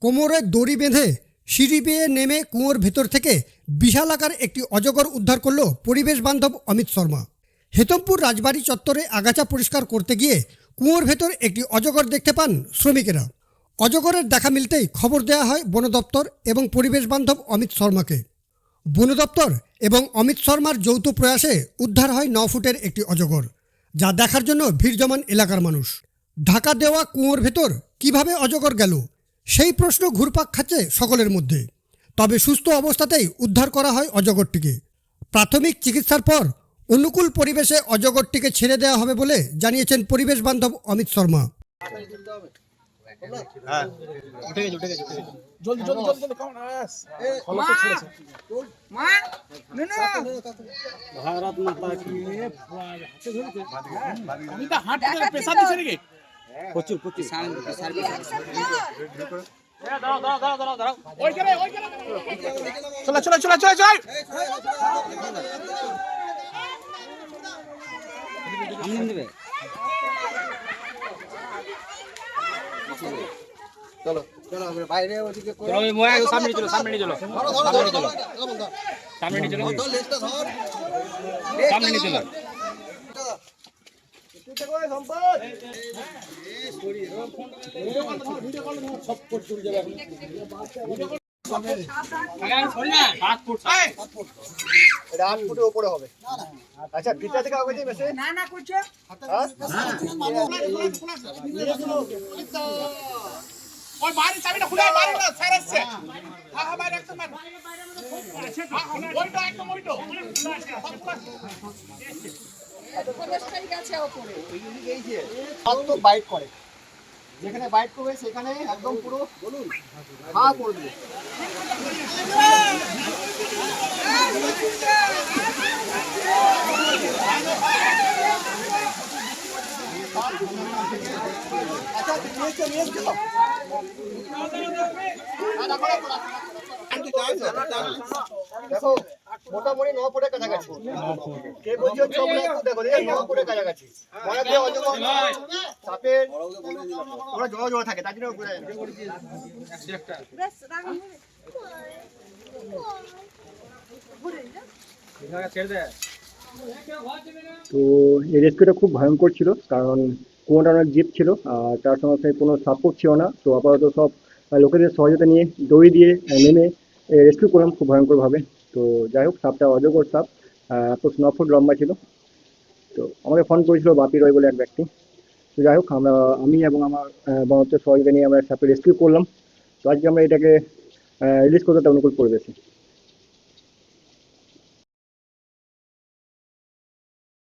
কোমরে দড়ি বেঁধে সিঁড়ি বেয়ে নেমে কুয়োর ভেতর থেকে বিশাল আকার একটি অজগর উদ্ধার করল পরিবেশ বান্ধব অমিত শর্মা। হেতমপুর রাজবাড়ি চত্বরে আগাছা পরিষ্কার করতে গিয়ে কুয়োর ভেতর একটি অজগর দেখতে পান শ্রমিকেরা। অজগরের দেখা মিলতেই খবর দেওয়া হয় বন দপ্তর এবং পরিবেশ বান্ধব অমিত শর্মাকে। বন দপ্তর এবং অমিত শর্মার যৌথ প্রয়াসে উদ্ধার হয় 9 ফুটের একটি অজগর, যা দেখার জন্য ভিড় জমান এলাকার মানুষ। ঢাকা দেওয়া কুয়োর ভেতর কিভাবে অজগর গেল, সেই প্রশ্ন ঘুরপাক খাচ্ছে সকলের মধ্যে। তবে সুস্থ অবস্থাতেই উদ্ধার করা হয় অজগরটিকে। প্রাথমিক চিকিৎসার পর অনুকূল পরিবেশে অজগরটিকে ছেড়ে দেওয়া হবে বলে জানিয়েছেন পরিবেশ বান্ধব অমিত শর্মা। চলো চলো বাইরে ওদিকে সামনে চলো সামনে চলো সামনে চলো সামনে চলো সামনে চলো উপরে হবে। আচ্ছা ভিতর থেকে আগে মেসে না না করছো ওই বাইরে চাবিটা খুলে বাইরে না স্যার আসছে। হ্যাঁ হ্যাঁ বাইরে একদম বাইরে ওইটা একদম ওইটা প্রবেশকারী কাছে উপরে ওইগুলি গেছে হাত তো বাইট করে, যেখানে বাইট করবে সেখানে একদম পুরো বলুন হ্যাঁ করবে। আচ্ছা নিয়ে চলো দেখো মোটামুটি 9 ফুটের কাছাকাছি। কে বলছো দেখো 9 ফুটের কাছাকাছি। মনে করে অজগর সাপের ওরা জড়ো জড়ো থাকে, তার জন্য উপরে তো এই রেস্কিউটা খুব ভয়ঙ্কর ছিল, কারণ কোনোটা অনেক জিপ ছিল আর তার সঙ্গে কোনো সাপোর্ট ছিল না। তো আপাতত সব লোকেদের সহযোগিতা নিয়ে দড়ি দিয়ে নেমে রেস্কিউ করলাম খুব ভয়ঙ্করভাবে। তো যাই হোক, সাপটা অজগর সাপ, 9 ফুট লম্বা ছিল। তো আমাকে ফোন করেছিল বাপি রয় বলে এক ব্যক্তি। তো যাই হোক, আমি এবং আমার বনদপ্তরের সহযোগিতা নিয়ে আমরা সাপে রেস্কিউ করলাম। তো আজকে আমরা এটাকে রিলিজ করতে একটা অনুকূল পরিবেশে।